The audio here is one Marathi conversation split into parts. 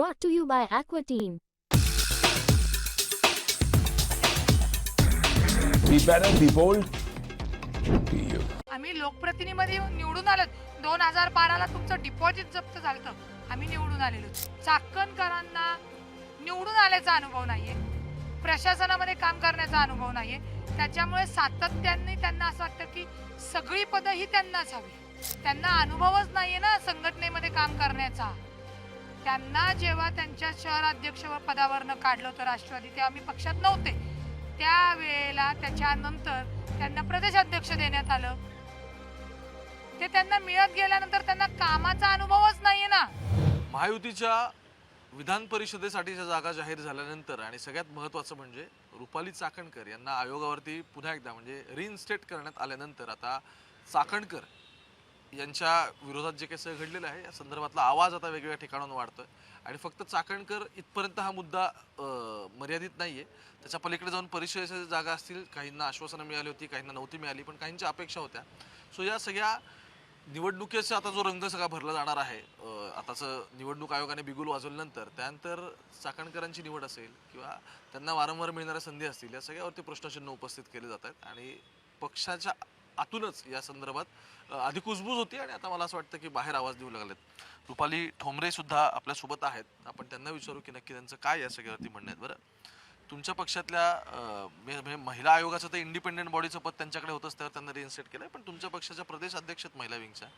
Brought to you by Aqua Team. Be better, be bold, be you. आम्ही लोकप्रतिनिधी निवडून आलो 2012ला तुमचं डिपॉझिट जप्त झालं आम्ही निवडून आलेलो चाकणकरांना निवडून आल्याचा अनुभव नाहीये प्रशासनामध्ये काम करण्याचा अनुभव नाहीये त्याच्यामुळे सातत्याने त्यांना असं वाटतं की सगळी पदं ही त्यांनाच हवी त्यांना अनुभवच नाहीये ना संघटनेमध्ये काम करण्याचा त्यांना जेव्हा त्यांच्या शहराध्यक्ष पदावरनं काढलं होतं राष्ट्रवादी तेव्हा आम्ही पक्षात नव्हते त्यावेळेला त्याच्यानंतर त्यांना प्रदेशाध्यक्ष देण्यात आलं ते त्यांना मिळत गेल्यानंतर त्यांना कामाचा अनुभवच नाहीये ना महायुतीच्या विधान परिषदेसाठीच्या जागा जाहीर झाल्यानंतर आणि सगळ्यात महत्त्वाचं म्हणजे रुपाली चाकणकर यांना आयोगावरती पुन्हा एकदा म्हणजे रिइन्स्टेट करण्यात आल्यानंतर आता चाकणकर यांच्या विरोधात जे काही सगळं घडलेलं आहे या संदर्भातला आवाज आता वेगवेगळ्या ठिकाणाहून वाढतोय आणि फक्त चाकणकर इथपर्यंत हा मुद्दा मर्यादित नाहीये त्याच्या पलीकडे जाऊन परिषदेच्या जागा असतील काहींना आश्वासनं मिळाली होती काहींना नव्हती मिळाली पण काहींच्या अपेक्षा होत्या सो या सगळ्या निवडणुकीचा आता जो रंग सगळा भरला जाणार आहे आताचं निवडणूक आयोगाने बिगुल वाजवल्यानंतर त्यानंतर चाकणकरांची निवड असेल किंवा त्यांना वारंवार मिळणाऱ्या संधी असतील या सगळ्यावरती प्रश्नचिन्ह उपस्थित केले जात आहेत आणि पक्षाच्या आतूनच या संदर्भात आधी कुजबूज होती आणि आता मला असं वाटतं की बाहेर आवाज देऊ लागलेत रुपाली ठोंबरे सुद्धा आपल्यासोबत आहेत आपण त्यांना विचारू की नक्की त्यांचं काय या सगळ्यावरती म्हणणं आहेत बरं तुमच्या पक्षातल्या महिला आयोगाचं तर इंडिपेंडेंट बॉडीचं पद त्यांच्याकडे होतंच त्यावर त्यांना रिइन्स्टेट केलंय पण तुमच्या पक्षाच्या प्रदेश अध्यक्ष आहेत महिला विंगच्या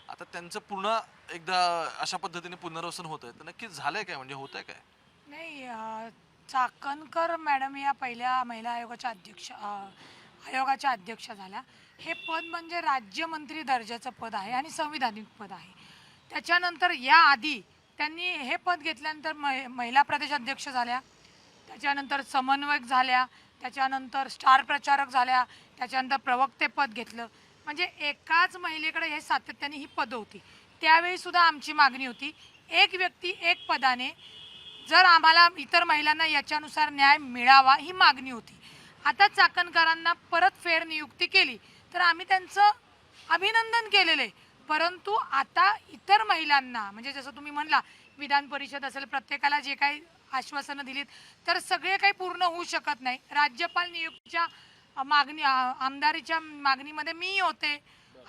आता त्यांचं पुन्हा एकदा अशा पद्धतीने पुनर्वसन होत आहे तर नक्की झालंय काय म्हणजे होतंय काय नाही चाकणकर मॅडम या पहिल्या महिला आयोगाच्या अध्यक्ष झाल्या हे पद म्हणजे राज्यमंत्री दर्जाचं पद आहे आणि संविधानिक पद आहे त्याच्यानंतर या आधी त्यांनी हे पद घेतल्यानंतर महिला प्रदेश अध्यक्ष झाल्या त्याच्यानंतर समन्वयक झाल्या त्याच्यानंतर स्टार प्रचारक झाल्या त्याच्यानंतर प्रवक्तेपद घेतलं म्हणजे एकाच महिलेकडे हे सातत्याने ही पदं होती त्यावेळी सुद्धा आमची मागणी होती एक व्यक्ती एक पदाने जर आम्हाला इतर महिलांना याच्यानुसार न्याय मिळावा ही मागणी होती आता चाकणकरांना परत फेरनियुक्ती केली तर आम्ही त्यांचं अभिनंदन केलेलं आहे परंतु आता इतर महिलांना म्हणजे जसं तुम्ही म्हणला विधान परिषद असेल प्रत्येकाला जे काही आश्वासनं दिलीत तर सगळे काही पूर्ण होऊ शकत नाही राज्यपाल नियुक्तीच्या मागणी आमदारीच्या मागणीमध्ये मी होते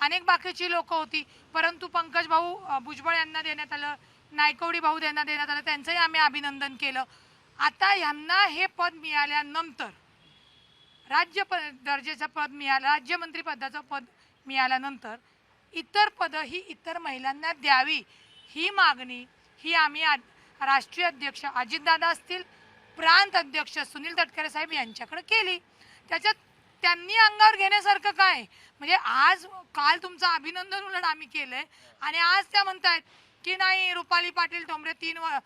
अनेक बाकीची लोक होती परंतु पंकज भाऊ भुजबळ यांना देण्यात आलं नायकवडी भाऊ यांना देण्यात आलं त्यांचंही आम्ही अभिनंदन केलं आता यांना हे पद मिळाल्यानंतर दर्जाचं पद मिळालं राज्यमंत्री पदाचं पद मिळाल्यानंतर इतर पदं ही इतर महिलांना द्यावी ही मागणी ही आम्ही राष्ट्रीय अध्यक्ष अजितदादा असतील प्रांत अध्यक्ष सुनील तटकरे साहेब यांच्याकडे केली त्याच्यात त्यांनी अंगावर घेण्यासारखं काय म्हणजे आज काल तुमचं अभिनंदन उलट आम्ही केलंय आणि आज त्या म्हणतायत की नाही रुपाली पाटील ठोंबरे 3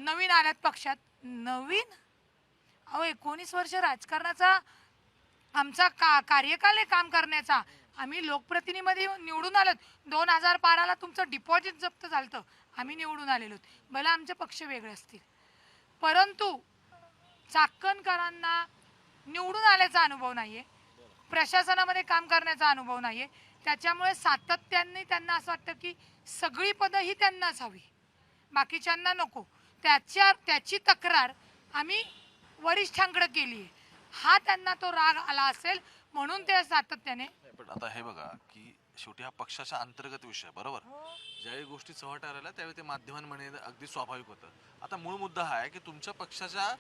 नवीन आल्यात पक्षात नवीन 19 वर्ष राजकारणाचा आमचा कार्यकाल आहे काम करण्याचा आम्ही लोकप्रतिनिधी निवडून आलो 2012ला तुमचं डिपॉझिट जप्त झालं आम्ही निवडून आलेलो भले आमचे पक्ष वेगळे असतील परंतु चाकणकरांना निवडून आल्याचा अनुभव नाहीये प्रशासनामध्ये काम करण्याचा अनुभव नाहीये त्याच्यामुळे सातत्याने त्यांना असं वाटतं की सगळी पदं ही त्यांनाच हवी बाकीच्यांना नको त्याची तक्रार आम्ही वरिष्ठांकडे केली आहे हा त्यांना तो राग आला असेल म्हणून ते सातत्याने पण आता हे बघा की शेवटी हा पक्षाचा अंतर्गत विषय बरोबर ज्यावेळी गोष्टी चव्हाट्यावर आल्या त्यावेळी ते माध्यमांमध्ये अगदी स्वाभाविक होतं आता मूळ मुद्दा हा आहे की तुमच्या पक्षाच्या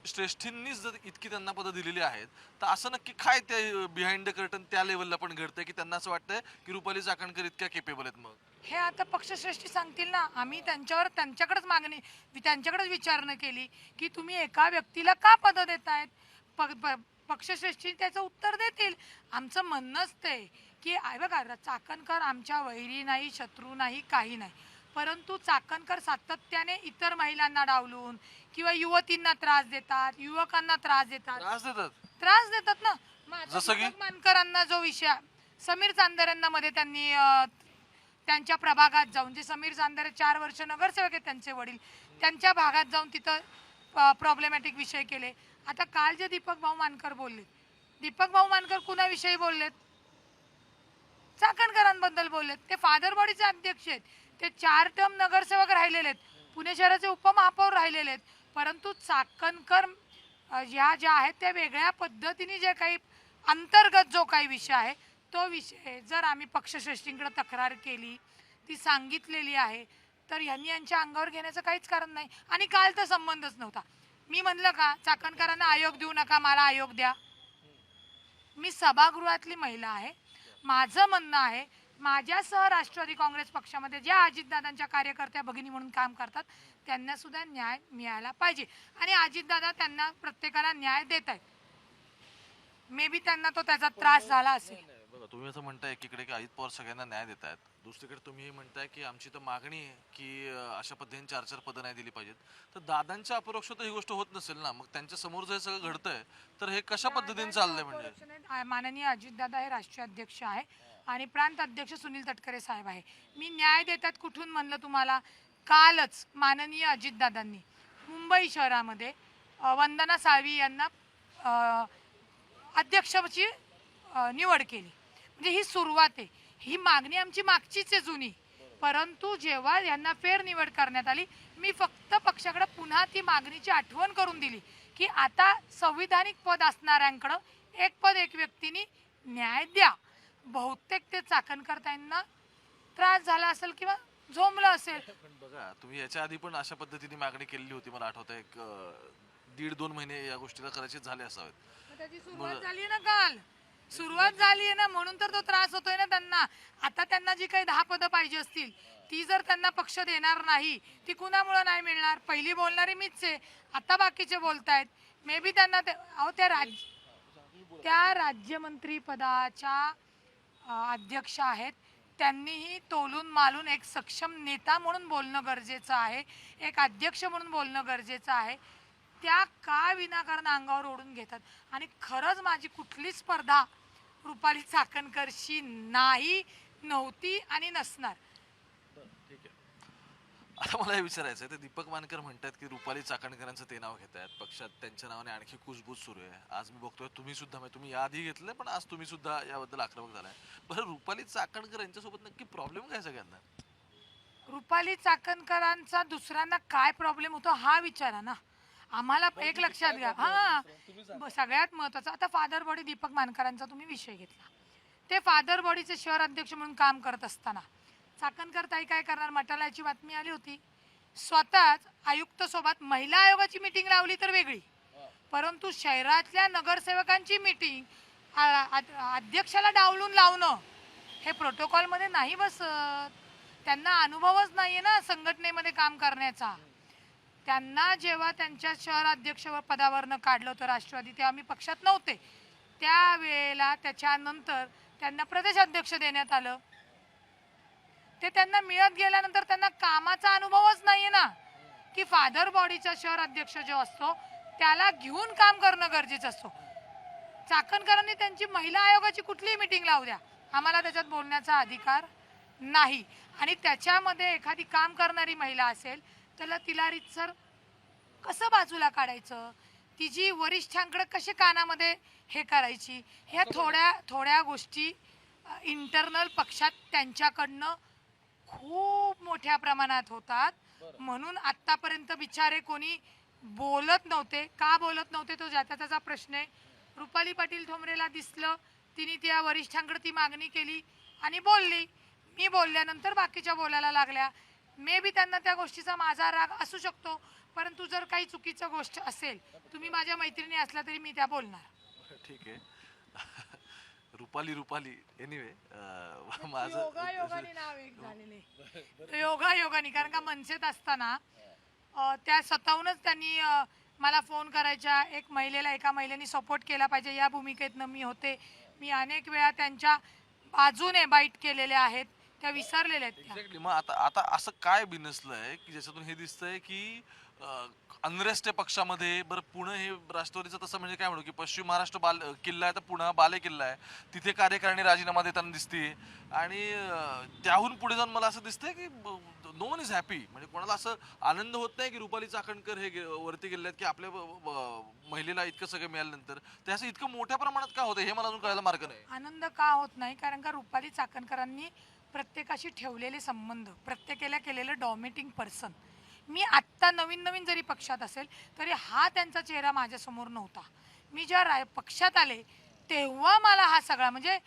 श्रेष्ठींनीच जर इतकी त्यांना पदं दिलेली आहेत तर असं नक्की काय ते बिहाइंड द कर्टन त्या लेवलला पण घडतंय की त्यांना असं वाटतंय की रुपाली चाकणकर इतक्या केपेबल आहेत मग हे आता पक्षश्रेष्ठी सांगतील ना आम्ही त्यांच्याकडेच मागणी त्यांच्याकडेच विचारणा केली की तुम्ही एका व्यक्तीला का पदं देतायत पक्षश्रेष्ठी त्याचं उत्तर देतील आमचं म्हणणंच ते की बघा चाकणकर आमच्या वैरी नाही शत्रू नाही काही नाही परंतु चाकणकर सातत्याने इतर महिलांना डावलून किंवा युवतींना त्रास देतात युवकांना त्रास देतात ना जसं की मानकरांना जो विषय समीर चांदरेंना मध्ये त्यांनी त्यांच्या प्रभागात जाऊन जे समीर चांदरे 4 वर्ष नगरसेवक आहेत त्यांचे वडील त्यांच्या भागात जाऊन तिथं प्रॉब्लेमॅटिक विषय केले आता काल जे दीपक भाऊ मानकर बोलले दीपक भाऊ मानकर कुणाविषयी बोललेत चाकणकरांबद्दल बोललेत ते फादर बॉडीचे अध्यक्ष आहेत ते 4 टर्म नगरसेवक राहिलेले आहेत पुणे शहराचे उपमहापौर राहिलेले आहेत, परंतु चाकणकर ह्या ज्या आहेत त्या वेगळ्या पद्धतीने जे काही अंतर्गत जो काही विषय आहे तो विषय जर आम्ही पक्षश्रेष्ठींकडे तक्रार केली, ती सांगितलेली आहे, तर यांनी यांच्या अंगावर घेण्याचं काहीच कारण नाही. आणि काल तर संबंधच नव्हता. मी म्हणलं का चाकणकरांना आयोग देऊ नका, मला आयोग द्या? मी सभागृहातली महिला आहे. माझं म्हणणं आहे, माझ्यासह राष्ट्रवादी काँग्रेस पक्षामध्ये ज्या अजितदादांच्या कार्यकर्त्या भगिनी म्हणून काम करतात त्यांना सुद्धा न्याय मिळायला पाहिजे. आणि अजितदादा त्यांना प्रत्येकाला न्याय देत आहेत. मे बी त्यांना तो त्याचा त्रास झाला असेल. बघा, तुम्ही असं म्हणताय एकीकडे की अजित पवार सगळ्यांना न्याय देत आहेत, दुसरीकडे तुम्ही म्हणताय की आमची तर मागणी आहे की अशा पद्धतीने 4-4 पदं नाही दिली पाहिजेत. तर दादांच्या अपरोक्ष तर ही गोष्ट होत नसेल ना, मग त्यांच्या समोर जर सगळं घडतंय तर हे कशा पद्धतीने चाललंय? म्हणजे माननीय अजितदादा हे राष्ट्रीय अध्यक्ष आहे आणि प्रांत अध्यक्ष सुनील तटकरे साहेब आहे. मी न्याय देतात कुठून म्हणलं तुम्हाला? कालच माननीय अजितदादांनी मुंबई शहरामध्ये वंदना साळवी यांना अध्यक्षाची निवड केली. म्हणजे ही सुरुवात आहे. ही मागणी आमची मागचीच आहे जुनी, परंतु जेव्हा यांना फेरनिवड करण्यात आली, मी फक्त पक्षाकडे पुन्हा ती मागणीची आठवण करून दिली की आता संविधानिक पद असणाऱ्यांकडं एक पद एक व्यक्तीने न्याय द्या. बहुतेक ते चाकणकर्त्यांना त्रास झाला असेल किंवा झोंबलं असेल. पण बघा, तुम्ही याच्या आधी पण अशा पद्धतीने मागणी केलेली होती, मला आठवतं एक 1.5-2 महिने या गोष्टीला कदाचित झाले असावेत. त्याची सुरुवात झाली ना, काल सुरुवात झाली आहे ना, म्हणून तर तो त्रास होतोय ना त्यांना. आता त्यांना जी काही 10 पदं पाहिजे असतील ती जर त्यांना पक्ष देणार नाही, ती कुणामुळे नाही मिळणार? पहिली बोलणारी मीच आहे, आता बाकीचे बोलतायत. मे बी त्यांना त्या राज्यमंत्री पदाच्या अध्यक्ष आहेत, त्यांनीही तोलून मालून एक सक्षम नेता म्हणून बोलणं गरजेचं आहे, एक अध्यक्ष म्हणून बोलणं गरजेचं आहे. त्या का विनाकारण अंगावर ओढून घेतात? आणि खरंच माझी कुठली स्पर्धा रुपाली चाकणकरशी नाही, नव्हती आणि नसणार. ठीक आहे. आता मला हे विचारायचं आहे, ते दीपक मानकर म्हणतात की रुपाली चाकणकरांचं ते नाव घेत आहेत, पक्षात त्यांच्या नावाने आणखी कुजबूज सुरू आहे. आज मी बघतोय तुम्ही सुद्धा, म्हणजे तुम्ही याआधी घेतलंय पण आज तुम्ही सुद्धा याबद्दल आक्रमक झालाय. बरं, रुपाली चाकणकर यांच्यासोबत नक्की प्रॉब्लेम काय सगळ्यांना? रुपाली चाकणकरांचा दुसऱ्यांना काय प्रॉब्लेम होतो हा विचारा ना. आम्हाला एक लक्षात घ्या. सगळ्यात महत्वाचं, आता फादर बॉडी दीपक मानकरांचा तुम्ही विषय घेतला. ते फादर बॉडीचे शहर अध्यक्ष म्हणून काम करत असताना चाकणकर ताई काय करणार? मटाला याची बातमी आली होती, स्वतःच आयुक्त सोबत महिला आयोगाची मीटिंग लावली तर वेगळी, परंतु शहरातल्या नगरसेवकांची मीटिंग अध्यक्षाला डावलून लावणं हे प्रोटोकॉल मध्ये नाही बसत. त्यांना अनुभवच नाहीये ना संघटनेमध्ये काम करण्याचा. त्यांना जेव्हा त्यांच्या शहर अध्यक्ष पदावरनं काढलं होतं राष्ट्रवादी, तेव्हा आम्ही पक्षात नव्हते, त्यावेळेला त्याच्यानंतर त्यांना प्रदेश अध्यक्ष देण्यात आलं. ते त्यांना मिळत गेल्यानंतर त्यांना कामाचा अनुभवच नाहीये ना, की फादर बॉडीचा शहर अध्यक्ष जो असतो त्याला घेऊन काम करणं गरजेचं असतो. चाकणकरांनी त्यांची महिला आयोगाची कुठलीही मीटिंग लावू द्या, आम्हाला त्याच्यात बोलण्याचा अधिकार नाही. आणि त्याच्यामध्ये एखादी काम करणारी महिला असेल त्याला तिला रीतसर कसं बाजूला काढायचं, तिची वरिष्ठांकडे कशी कानामध्ये हे करायची, ह्या थोड्या गोष्टी इंटरनल पक्षात त्यांच्याकडनं खूप मोठ्या प्रमाणात होतात. म्हणून आतापर्यंत बिचारे कोणी बोलत नव्हते. का बोलत नव्हते तो ज्याचा त्याचा प्रश्न आहे. रुपाली पाटील ठोंबरेला दिसलं, तिने त्या वरिष्ठांकडे ती मागणी केली आणि बोलली. मी बोलल्यानंतर बाकीच्या बोलायला लागल्या. मे बी त्यांना त्या गोष्टीचा माझा राग असू शकतो, परंतु जर काही चुकीचं गोष्ट असेल, तुम्ही माझ्या मैत्रिणी असल्या तरी मी त्या बोलणार. ठीक आहे. रुपाली एनिवे, माझं योगायोगाने नाव एक झालेले, योगायोगाने. कारण का मनसेत असताना त्या स्वतःहूनच त्यांनी मला फोन करायच्या, एका महिलेने सपोर्ट केला पाहिजे या भूमिकेतनं मी होते. मी अनेक वेळा त्यांच्या बाजूने बाईट केलेल्या आहेत, त्या विसरलेल्या आहेत. एक्झॅक्टली. मग आता असं काय बिनसलंय की ज्याच्यातून हे दिसतंय की अनरेस्ट आहे पक्षामध्ये? बरं, पुणे हे राष्ट्रवादीचं तसं म्हणजे काय म्हणू की पश्चिम महाराष्ट्र किल्ला आहे, तर पुणे बाले किल्ला आहे, तिथे कार्यकारिणी राजीनामा देताना दिसते. आणि त्याहून पुढे जाऊन मला असं दिसतंय की नो वन इज हॅपी. म्हणजे कोणाला असं आनंद होत नाही की रुपाली चाकणकर हे वरती गेलेत, की आपल्या महिलेला इतकं सगळं मिळाल्यानंतर ते असं इतकं मोठ्या प्रमाणात का होतं हे मला अजून कळायला मार्ग नाही. आनंद का होत नाही? कारण का रुपाली चाकणकरांनी प्रत्येकाशी ठेवलेले संबंध, प्रत्येकाला केलेलं डॉमिनेटिंग पर्सन मी आत्ता नवीन नवीन जरी पक्षात असेल तरी हा त्यांचा चेहरा माझ्यासमोर नव्हता. मी जेव्हा पक्षात आले तेव्हा मला हा सगळा म्हणजे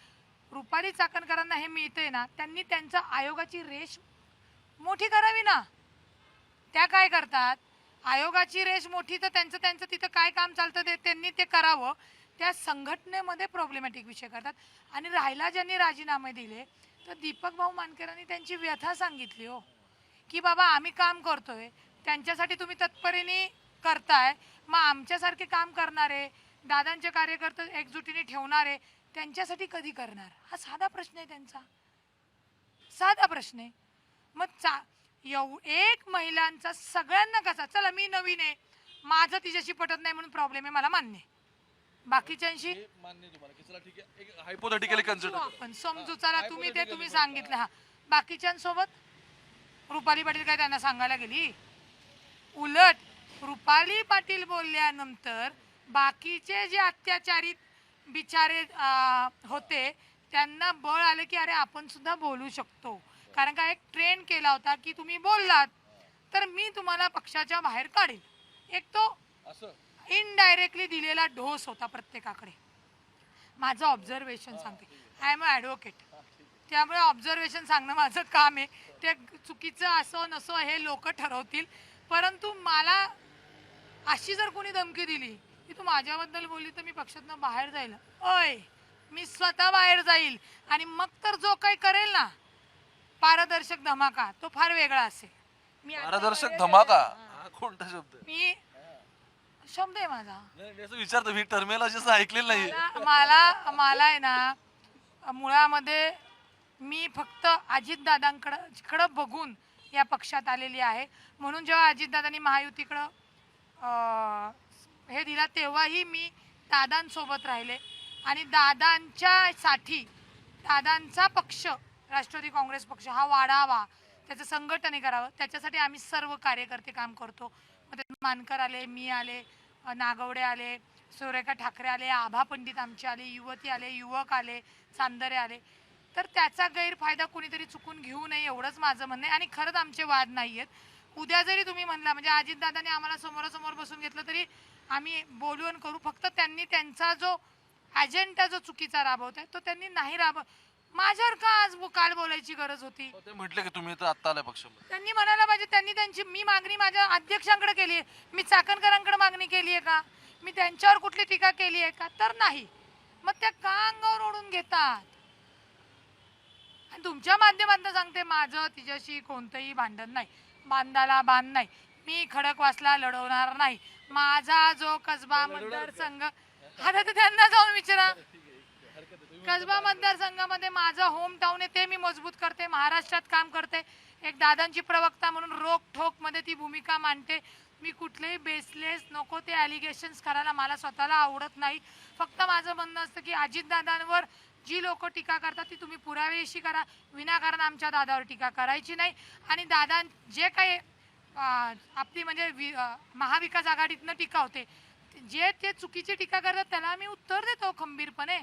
रुपाली चाकणकरांना हे मिळतंय ना, त्यांनी त्यांचा आयोगाची रेष मोठी करावी ना. त्या काय करतात, आयोगाची रेष मोठी तर त्यांचं त्यांचं तिथं काय काम चालतं ते त्यांनी ते करावं. त्या संघटनेमध्ये प्रॉब्लेमॅटिक विषय करतात. आणि राहिला ज्यांनी राजीनामे दिले तर दीपक भाऊ मानकरांनी त्यांची व्यथा सांगितली हो, की बाबा आम्ही काम करतोय त्यांच्यासाठी तुम्ही तत्परेने करताय, मग आमच्यासारखे काम करणारे दादांचे कार्यकर्ते एकजुटीने ठेवणारे त्यांच्यासाठी कधी करणार. हा साधा प्रश्न आहे त्यांचा, साधा प्रश्न आहे. मग एक महिलांचा सगळ्यांना कसा, चला मी नवीन आहे माझं तिच्याशी पटत नाही म्हणून प्रॉब्लेम आहे मला मान्य आहे, बाकीच्यांशी मान्य तुम्हाला की चला ठीक आहे, एक हायपोथेटिकली कन्सिडर आपण समजू, चला तुम्ही ते तुम्ही सांगितलं. हा बाकीच्यांसोबत रुपाली पाटील काय त्यांना सांगायला गेली? उलट रुपाली पाटील बोलल्यानंतर बाकीचे जे अत्याचारी बिचारे होते त्यांना बळ आलं की अरे आपण सुद्धा बोलू शकतो. कारण का एक ट्रेंड केला होता की तुम्ही बोललात तर मी तुम्हाला पक्षाच्या बाहेर काढेल. एक तो इनडायरेक्टली दिलेला ढोस होता प्रत्येकाकडे. माझं ऑब्झर्वेशन सांगते, आय एम अ ॲडव्होकेट, त्यामुळे ऑब्झर्वेशन सांगणं माझं काम आहे. ते चुकीचं असो नसो हे लोक ठरवतील. परंतु मला अशी जर कोणी धमकी दिली की तू माझ्याबद्दल बोलली तर मी पक्षातनं बाहेर जाईल, ओय मी स्वतः बाहेर जाईल. आणि मग तर जो काही करेल ना पारदर्शक धमाका तो फार वेगळा असेल. मी पारदर्शक धमाका कोणता शब्द? मी शब्द आहे माझा. विचारतो मी टर्मिनॉलॉजी असं ऐकलेलं नाही. मला आहे ना मुळामध्ये मी फक्त अजितदादांकडं बघून या पक्षात आलेली आहे. म्हणून जेव्हा अजितदादांनी महायुतीकडं हे दिला तेव्हाही मी दादांसोबत राहिले. आणि दादांच्यासाठी दादांचा पक्ष राष्ट्रवादी काँग्रेस पक्ष हा वाढावा, त्याचं संघटन करावं, त्याच्यासाठी आम्ही सर्व कार्यकर्ते काम करतो. मग त्यात मानकर आले, मी आले, नागवडे आले, सुरेखा ठाकरे आले, आभा पंडित आमचे आले, युवती आले, युवक आले, चांदरे आले. तर त्याचा गैरफायदा कोणीतरी चुकून घेऊ नये एवढंच माझं म्हणणं आहे. आणि खरंच आमचे वाद नाही आहेत. उद्या जरी तुम्ही म्हणला म्हणजे अजितदादांनी आम्हाला समोरासमोर बसून घेतलं तरी आम्ही बोलून करू. फक्त त्यांनी त्यांचा जो अजेंडा जो चुकीचा राबवत आहे तो त्यांनी नाही माझ्यावर का आज काल बोलायची गरज होती? ते म्हटले की तुम्ही तर आत्ता आलाय पक्षामध्ये. त्यांनी म्हणायला पाहिजे. त्यांनी त्यांची मी मागणी माझ्या अध्यक्षांकडे केली आहे, मी चाकणकरांकडे मागणी केली आहे का? मी त्यांच्यावर कुठली टीका केली आहे का? तर नाही. मग त्या का अंगावर ओढून घेतात? आणि तुमच्या माध्यमातून सांगते माझं तिच्याशी कोणतंही भांडण नाही, बांधाला बांध नाही, मी खडकवासला लढवणार नाही. माझा जो कसबा मतदारसंघ आता तर त्यांना जाऊन विचारा, कसबा मतदारसंघामध्ये माझं होम टाऊन आहे ते मी मजबूत करते, महाराष्ट्रात काम करते, एक दादांची प्रवक्ता म्हणून रोखठोक मध्ये ती भूमिका मांडते. मी कुठलेही बेसलेस नको ते ॲलिगेशन्स करायला मला स्वतःला आवडत नाही. फक्त माझं म्हणणं असतं की अजितदादांवर जी लोक टीका करतात ती तुम्ही पुराव्याशी करा, विनाकारण आमच्या दादावर टीका करायची नाही. आणि दादा जे काही आपली म्हणजे महाविकास आघाडीतनं टीका होते, जे ते चुकीची टीका करतात त्याला आम्ही उत्तर देतो खंबीरपणे.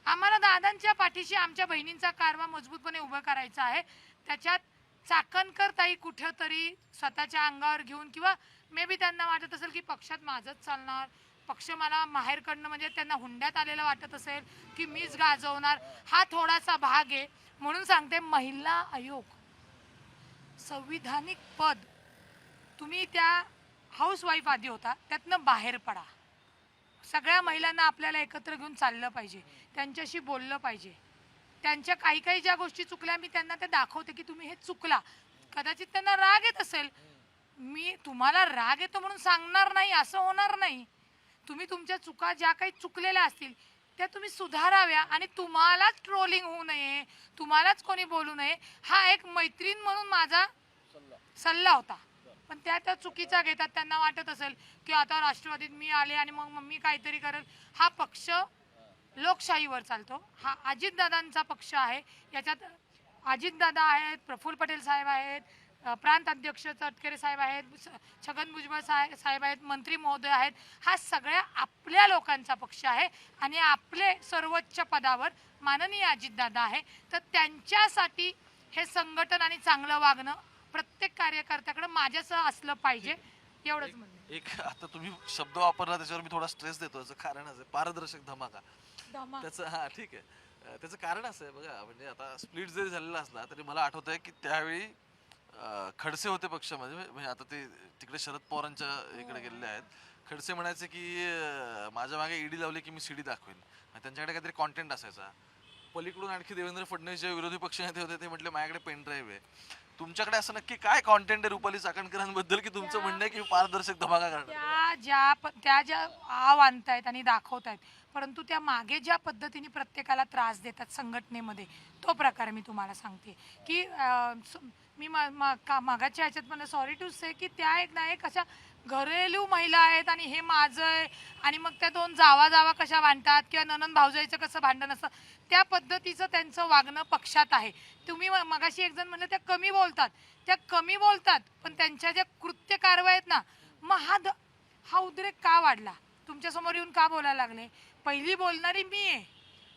आम्हाला दादांच्या पाठीशी आमच्या बहिणींचा कारवा मजबूतपणे उभं करायचा आहे. त्याच्यात चाकणकर ताई कुठेतरी स्वतःच्या अंगावर घेऊन किंवा मे बी त्यांना वाटत असेल की पक्षात माझंच चालणार, पक्ष मला माहेरकडनं म्हणजे त्यांना हुंड्यात आलेलं वाटत असेल की मीच गाजवणार, हा थोडासा भाग आहे. म्हणून सांगते महिला आयोग संविधानिक पद तुम्ही त्या हाऊसवाईफ आधी होता त्यातनं बाहेर पडा. सगळ्या महिलांना आपल्याला एकत्र घेऊन चाललं पाहिजे, त्यांच्याशी बोललं पाहिजे. त्यांच्या काही काही ज्या गोष्टी चुकल्या मी त्यांना ते दाखवते की तुम्ही हे चुकला. कदाचित त्यांना राग येत असेल, मी तुम्हाला राग येतो म्हणून सांगणार नाही असं होणार नाही. तुम्ही तुमच्या चुका ज्या काही चुकलेल्या असतील त्या तुम्ही सुधाराव्या आणि तुम्हालाच ट्रोलिंग होऊ नये, तुम्हालाच कोणी बोलू नये, हा एक मैत्रीण म्हणून माझा सल्ला होता. पण त्या चुकीचा घेतात. त्यांना वाटत असेल की आता राष्ट्रवादीत मी आले आणि मग मी काहीतरी करेल. हा पक्ष लोकशाहीवर चालतो, हा अजितदादांचा पक्ष आहे. याच्यात अजितदादा आहेत, प्रफुल्ल पटेल साहेब आहेत, प्रांत अध्यक्ष तटकरे साहेब आहेत, छगन भुजबळ साहेब आहेत, मंत्री महोदय आहेत. हा सगळ्या आपल्या लोकांचा पक्ष आहे आणि आपले सर्वोच्च पदावर माननीय अजितदादा आहे. तर त्यांच्यासाठी हे संघटन आणि चांगलं वागणं प्रत्येक कार्यकर्त्याकडे माझ्यासह असलं पाहिजे एवढंच म्हणणं आहे. एक आता तुम्ही शब्द वापरला त्याच्यावर मी थोडा स्ट्रेस देतो. याचं कारण असं आहे, पारदर्शक धमाका. त्याचं हा ठीक आहे. त्याचं कारण असं आहे बघा, म्हणजे आता स्प्लिट जरी झालेला असला तरी मला आठवत आहे की त्यावेळी खडसे होते पक्षामध्ये, म्हणजे आता ते तिकडे शरद पवारांच्या इकडे गेलेले आहेत. खडसे म्हणायचे की माझ्या मागे ईडी लावली की मी सीडी दाखवेन. त्यांच्याकडे काहीतरी कॉन्टेंट असायचा. पलीकडून आणखी देवेंद्र फडणवीस जे विरोधी पक्षनेते होते ते म्हटले माझ्याकडे पेन ड्राईव्ह आहे. तुमच्याकडे असं नक्की काय कॉन्टेंट आहे रुपाली चाकणकरांबद्दल की तुमचं म्हणणं आहे की पारदर्शक धमाका करणार? त्या ज्या आव आणतायत आणि दाखवतायत, परंतु त्या मागे ज्या पद्धतीने प्रत्येकाला त्रास देतात संघटनेमध्ये, तो प्रकार मी तुम्हाला सांगते की मी मागाच्या ह्याच्यात मला सॉरी टू से की त्या एक ना एक अशा घरेलू महिला आहेत आणि हे माझं आहे आणि मग त्या दोन जावा कशा भांडतात किंवा ननंद भाऊजाईचं कसं भांडण असतं, त्या पद्धतीचं त्यांचं वागणं पक्षात आहे. तुम्ही मगाशी एक जण म्हणलं त्या कमी बोलतात पण त्यांच्या ज्या कृत्य कारवाई आहेत ना, मग हा उद्रेक का वाढला? तुमच्यासमोर येऊन का बोलायला लागले? पहिली बोलणारी मी आहे,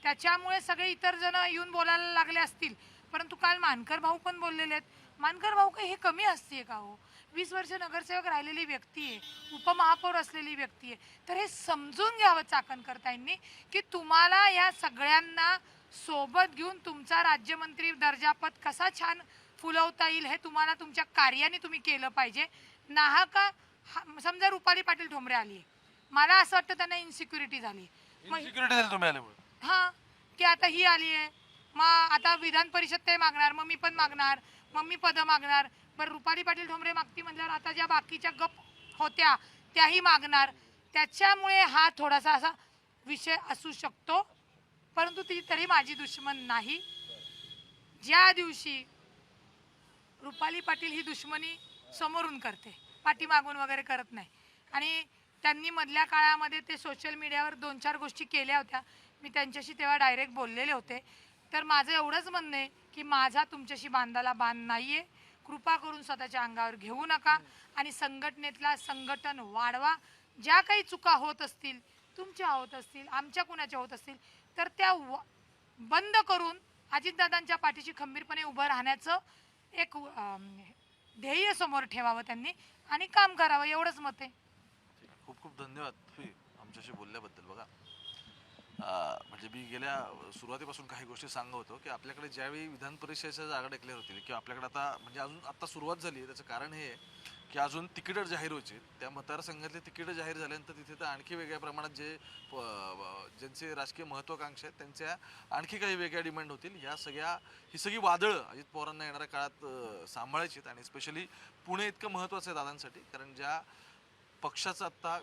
त्याच्यामुळे सगळे इतर जण येऊन बोलायला लागले असतील. परंतु काल मानकर भाऊ पण बोललेले आहेत. मानकर भाऊ काही हे कमी असते का हो? 20 वर्ष नगरसेवक राहिलेली व्यक्ती आहे, उपमहापौर असलेली व्यक्ती आहे. तर हे समजून घ्यावं चाकणकर्त्यांनी की तुम्हाला या सगळ्यांना सोबत घेऊन तुमचा राज्यमंत्री दर्जापद कसा छान फुलवता येईल हे तुम्हाला तुमच्या कार्याने तुम्ही केलं पाहिजे. नाहका समजा रुपाली पाटील ठोंबरे आली, मला असं वाटतं त्यांना इन्सिक्युरिटी झाली. हा की आता ही आली आहे, मग आता विधान परिषद ते मागणार, मग मी पण मागणार, मग मी पद मागणार. बरं रुपाली पाटील ठोंबरे मागती म्हणल्यावर आता ज्या बाकीच्या गप होत्या त्याही मागणार. त्याच्यामुळे हा थोडासा असा विषय असू शकतो, परंतु ती तरी माझी दुश्मन नाही. ज्या दिवशी रुपाली पाटील ही दुश्मनी समोरून करते, पाठीमागून वगैरे करत नाही, आणि त्यांनी मधल्या काळामध्ये ते सोशल मीडियावर 2-4 गोष्टी केल्या होत्या, मी त्यांच्याशी तेव्हा डायरेक्ट बोललेले होते. तर माझं एवढंच म्हणणं आहे की माझा तुमच्याशी बांधाला बांध नाहीये. कृपा करून स्वतःच्या अंगावर घेऊ नका आणि संघटनेतला संघटन वाढवा. ज्या काही चुका होत असतील, तुमच्या होत असतील, आमच्या कुणाच्या होत असतील, तर त्या बंद करून अजितदादांच्या पाठीशी खंबीरपणे उभं राहण्याचं एक ध्येय समोर ठेवावं त्यांनी आणि काम करावं, एवढंच मत आहे. खूप खूप धन्यवाद तुम्ही आमच्याशी बोलल्याबद्दल. बघा म्हणजे मी गेल्या सुरुवातीपासून काही गोष्टी सांगत होतो की आपल्याकडे ज्यावेळी विधान परिषदेच्या जागा डिक्लेअर होतील किंवा आपल्याकडे आता म्हणजे अजून आता सुरुवात झाली आहे, त्याचं कारण हे आहे की अजून तिकीटं जाहीर व्हायची. त्या मतदारसंघातले तिकीटं जाहीर झाल्यानंतर तिथे तर आणखी वेगळ्या प्रमाणात ज्यांचे राजकीय महत्त्वाकांक्षी आहेत त्यांच्या आणखी काही वेगळ्या डिमांड होतील. ही सगळी वादळं अजित पवारांना येणाऱ्या काळात सांभाळायची आहेत. आणि स्पेशली पुणे इतकं महत्त्वाचं आहे दादांसाठी, कारण ज्या पक्षाचं आत्ता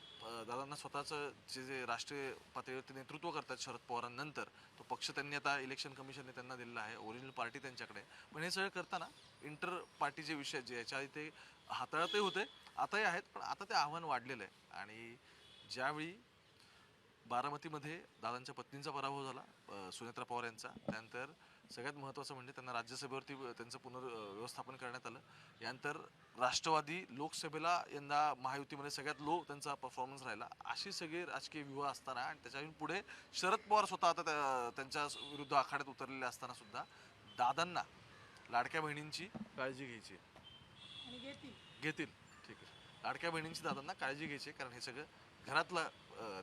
दादांना स्वतःचं जे राष्ट्रीय पातळीवरती नेतृत्व करतात शरद पवारांनंतर, तो पक्ष त्यांनी आता इलेक्शन कमिशनने त्यांना दिलेला आहे, ओरिजिनल पार्टी त्यांच्याकडे. पण हे सगळं करताना इंटर पार्टी जे विषय जे याच्या आधी ते हाताळतही होते, आताही आहेत, पण आता ते आव्हान वाढलेलं आहे. आणि ज्यावेळी बारामतीमध्ये दादांच्या पत्नींचा पराभव झाला, सुनेत्रा पवार यांचा, त्यानंतर सगळ्यात महत्त्वाचं म्हणजे त्यांना राज्यसभेवरती त्यांचं पुनर्व्यवस्थापन करण्यात आलं. यानंतर राष्ट्रवादी लोकसभेला यंदा महायुतीमध्ये सगळ्यात लो त्यांचा परफॉर्मन्स राहिला. अशी सगळे राजकीय व्यूह असताना आणि त्याच्याहून पुढे शरद पवार स्वतः आता त्यांच्या विरुद्ध आखाड्यात उतरलेले असताना सुद्धा दादांना लाडक्या बहिणींची काळजी घ्यायची घेतील. ठीक आहे, लाडक्या बहिणींची दादांना काळजी घ्यायची, कारण हे सगळं घरातलं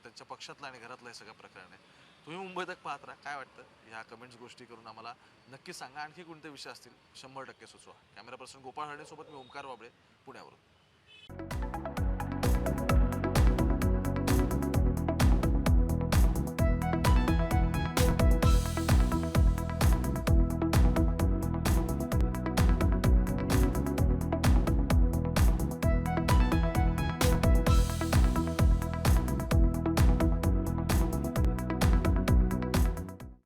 त्यांच्या पक्षातलं आणि घरातलं हे सगळं प्रकरण आहे. तुम्ही मुंबई तक पाहत राहा. काय वाटतं ह्या कमेंट्स गोष्टी करून आम्हाला नक्की सांगा. आणखी कोणते विषय असतील 100% सुचवा. कॅमेरा पर्सन गोपाळ हर्डेसोबत मी ओमकार वाबळे, पुण्यावरून.